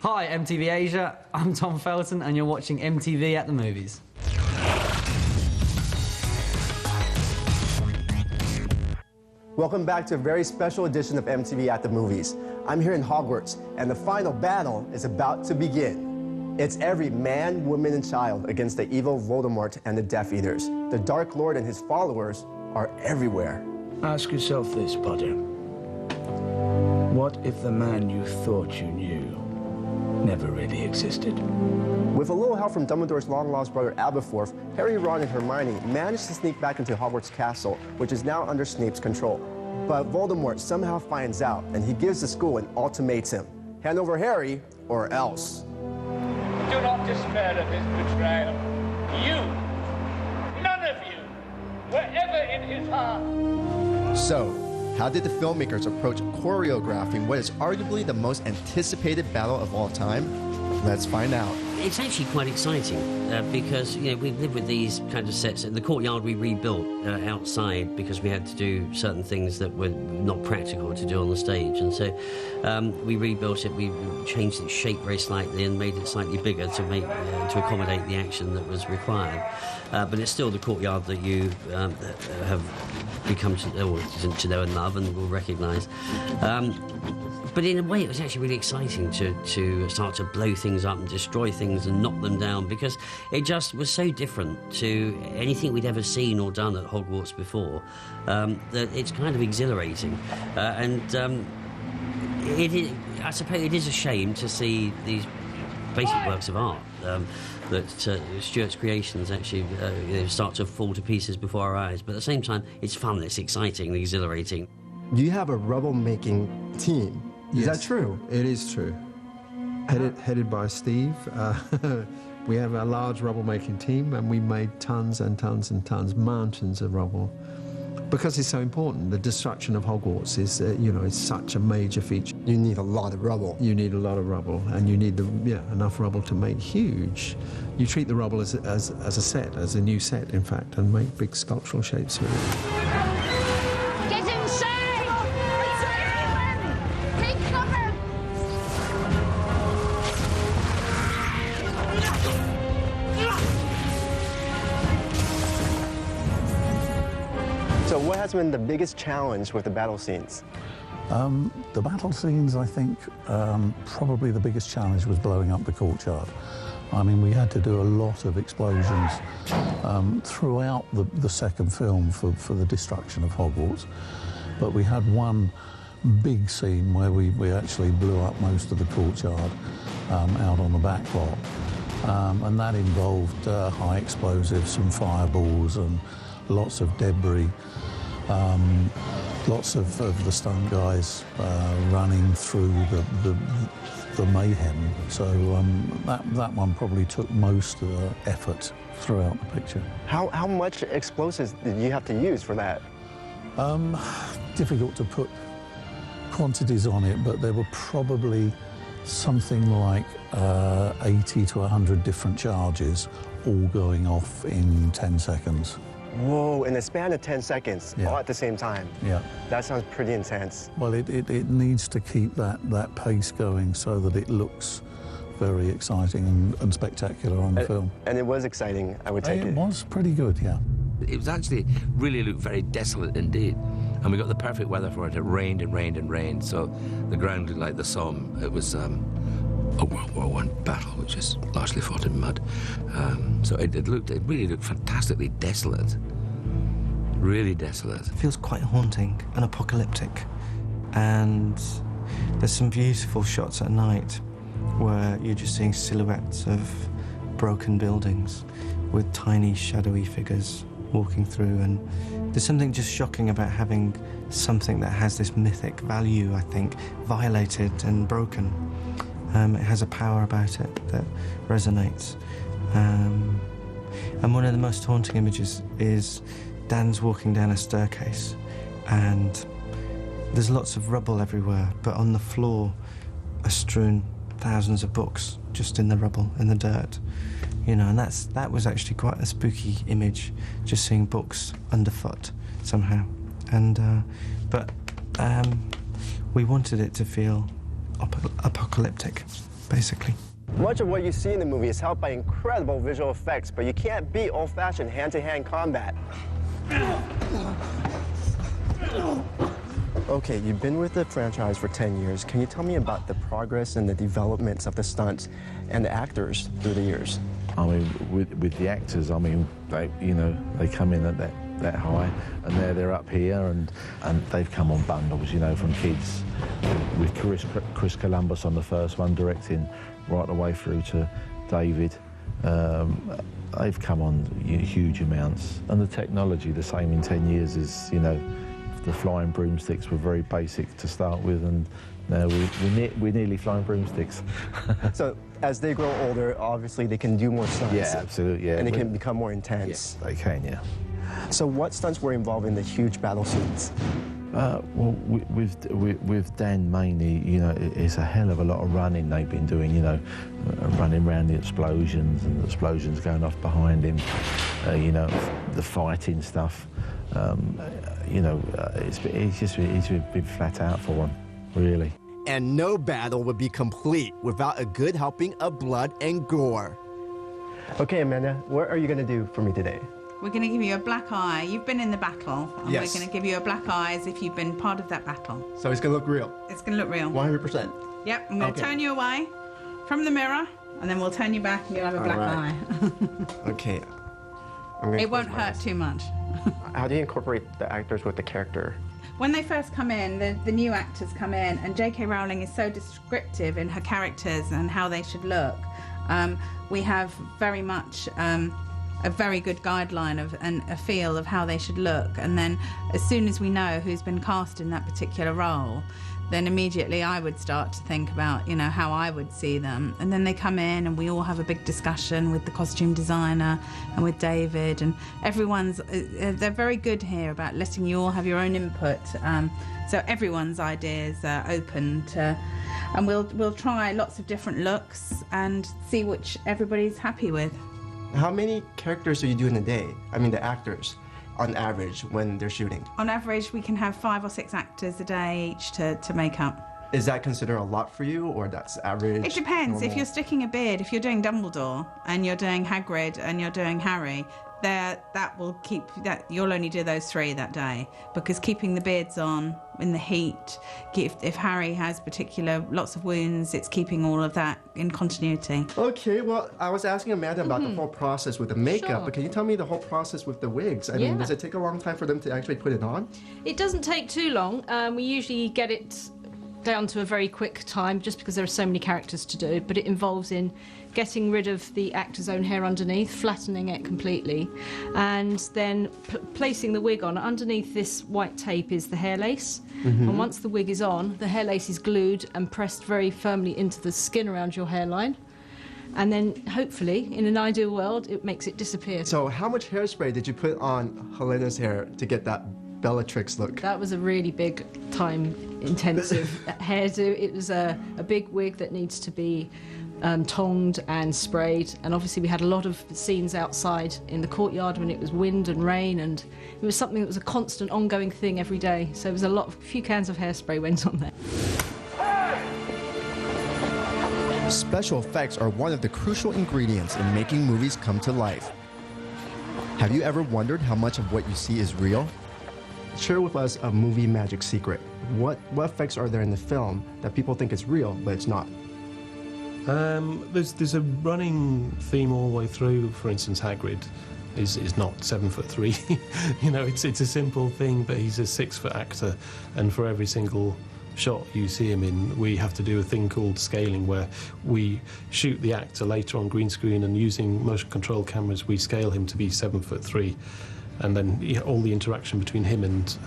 Hi, MTV Asia. I'm Tom Felton, and you're watching MTV at the Movies. Welcome back to a very special edition of MTV at the Movies. I'm here in Hogwarts, and the final battle is about to begin. It's every man, woman, and child against the evil Voldemort and the Death Eaters. The Dark Lord and his followers are everywhere. Ask yourself this, Potter. What if the man you thought you knew never really existed? With a little help from Dumbledore's long-lost brother Aberforth, Harry, Ron, and Hermione managed to sneak back into Hogwarts Castle, which is now under Snape's control. But Voldemort somehow finds out, and he gives the school an ultimatum. Hand over Harry, or else. Do not despair of his betrayal. You, none of you, were ever in his heart. So, how did the filmmakers approach choreographing what is arguably the most anticipated battle of all time? Let's find out. It's actually quite exciting because, you know, we live with these kind of sets. The courtyard we rebuilt outside because we had to do certain things that were not practical to do on the stage. And so we rebuilt it, we changed its shape very slightly and made it slightly bigger to accommodate the action that was required. But it's still the courtyard that you have become to know and love and will recognise. But in a way, it was actually really exciting to start to blow things up and destroy things and knock them down, because it just was so different to anything we'd ever seen or done at Hogwarts before, that it's kind of exhilarating. I suppose it is a shame to see these basic works of art that Stuart's creations actually start to fall to pieces before our eyes. But at the same time, it's fun, it's exciting, and exhilarating. You have a rubble-making team. Is that true? It is true. Headed by Steve. We have a large rubble-making team, and we made tons and tons and tons, mountains of rubble, because it's so important. The destruction of Hogwarts is, it's such a major feature. You need a lot of rubble. You need a lot of rubble, and you need enough rubble to make huge. You treat the rubble as a set, as a new set, in fact, and make big sculptural shapes with it. So what has been the biggest challenge with the battle scenes? The battle scenes, I think, probably the biggest challenge was blowing up the courtyard. I mean, we had to do a lot of explosions throughout the second film for the destruction of Hogwarts. But we had one big scene where we actually blew up most of the courtyard out on the back lot. And that involved high explosives, some fireballs, and lots of debris. Lots of the stunt guys running through the mayhem. So that one probably took most of the effort throughout the picture. How much explosives did you have to use for that? Difficult to put quantities on it, but there were probably something like 80 to 100 different charges, all going off in 10 seconds. Whoa, in a span of 10 seconds, all at the same time. Yeah. That sounds pretty intense. Well, it needs to keep that pace going so that it looks very exciting and spectacular on the film. And it was exciting, I would take it. It was pretty good, yeah. It was actually really looked very desolate indeed. And we got the perfect weather for it. It rained and rained and rained, so the ground looked like the Somme. It was a World War I battle, which is largely fought in mud. So it really looked fantastically desolate. Really desolate. It feels quite haunting and apocalyptic. And there's some beautiful shots at night where you're just seeing silhouettes of broken buildings with tiny shadowy figures walking through, and there's something just shocking about having something that has this mythic value, I think, violated and broken. It has a power about it that resonates. And one of the most haunting images is Dan's walking down a staircase, and there's lots of rubble everywhere, but on the floor are strewn thousands of books just in the rubble, in the dirt. You know, and that was actually quite a spooky image, just seeing books underfoot somehow. And but we wanted it to feel apocalyptic. basically. Much of what you see in the movie is helped by incredible visual effects, but you can't beat old-fashioned hand-to-hand combat. Okay, you've been with the franchise for 10 years. Can you tell me about the progress and the developments of the stunts and the actors through the years? I mean, with the actors, I mean, they come in at that high, and they're up here, and they've come on bundles, from kids with Chris Columbus on the first one directing, right the way through to David. They've come on huge amounts, and the technology the same in 10 years is, the flying broomsticks were very basic to start with, and now we're nearly flying broomsticks. So as they grow older, obviously they can do more stunts. Yeah, absolutely, yeah. And they can become more intense. Yes, they can, yeah. So what stunts were involved in the huge battle scenes? Well, with Dan mainly, it's a hell of a lot of running they've been doing, running around the explosions and the explosions going off behind him, the fighting stuff. He's been flat out for him, really. And no battle would be complete without a good helping of blood and gore. Okay, Amanda, what are you going to do for me today? We're going to give you a black eye. You've been in the battle. And yes. We're going to give you a black eye as if you've been part of that battle. So it's going to look real? It's going to look real. 100%? Yep. I'm going to turn you away from the mirror, and then we'll turn you back and you'll have a black eye. Okay. It won't hurt too much. How do you incorporate the actors with the character? When they first come in, the new actors come in, and J.K. Rowling is so descriptive in her characters and how they should look. We have very much a very good guideline and a feel of how they should look, and then as soon as we know who's been cast in that particular role, then immediately I would start to think about, how I would see them. And then they come in and we all have a big discussion with the costume designer and with David, and they're very good here about letting you all have your own input. So everyone's ideas are open to, and we'll try lots of different looks and see which everybody's happy with. How many characters do you do in a day? I mean, the actors, on average, when they're shooting? On average, we can have 5 or 6 actors a day each to make up. Is that considered a lot for you, or that's average? It depends. Normal? If you're sticking a beard, if you're doing Dumbledore and you're doing Hagrid and you're doing Harry, that will keep that. You'll only do those 3 that day, because keeping the beards on in the heat. If Harry has lots of wounds, it's keeping all of that in continuity. Okay, well, I was asking Amanda about the whole process with the makeup, Sure. but can you tell me the whole process with the wigs? I mean, does it take a long time for them to actually put it on? It doesn't take too long. We usually get it down to a very quick time, just because there are so many characters to do, but it involves in getting rid of the actor's own hair underneath, flattening it completely, and then placing the wig on. Underneath this white tape is the hair lace, and once the wig is on, the hair lace is glued and pressed very firmly into the skin around your hairline, and then hopefully, in an ideal world, it makes it disappear. So how much hairspray did you put on Helena's hair to get that Bellatrix look? That was a really big time-intensive hairdo. It was a big wig that needs to be tongued and sprayed, and obviously we had a lot of scenes outside in the courtyard when it was wind and rain, and it was something that was a constant ongoing thing every day, so it was a few cans of hairspray went on there. Special effects are one of the crucial ingredients in making movies come to life. Have you ever wondered how much of what you see is real? Share with us a movie magic secret. What effects are there in the film that people think is real, but it's not? There's a running theme all the way through. For instance, Hagrid is not 7'3". It's a simple thing, but he's a 6-foot actor, and for every single shot you see him in, we have to do a thing called scaling, where we shoot the actor later on green screen, and using motion control cameras we scale him to be 7'3". And then all the interaction between him and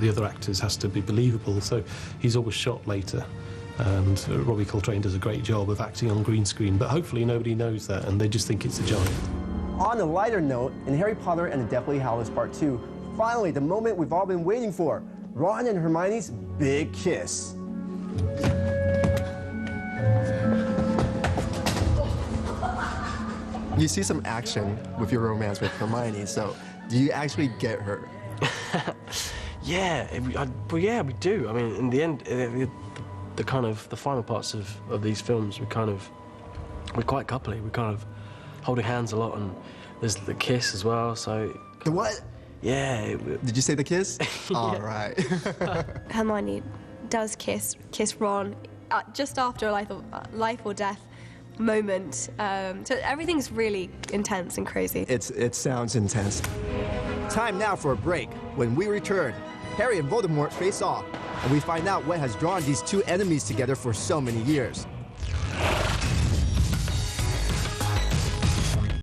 the other actors has to be believable, so he's always shot later. And Robbie Coltrane does a great job of acting on green screen, but hopefully nobody knows that and they just think it's a giant. On a lighter note, in Harry Potter and the Deathly Hallows Part 2, finally the moment we've all been waiting for, Ron and Hermione's big kiss. You see some action with your romance with Hermione, so do you actually get her? Yeah, we do. I mean, in the end, the final parts of these films, we're quite coupley. We're kind of holding hands a lot, and there's the kiss as well. So the what? Yeah. Did you say the kiss? Yeah. All right. Hermione does kiss Ron just after a life or death moment. So everything's really intense and crazy. It sounds intense. Time now for a break. When we return, Harry and Voldemort face off, and we find out what has drawn these two enemies together for so many years.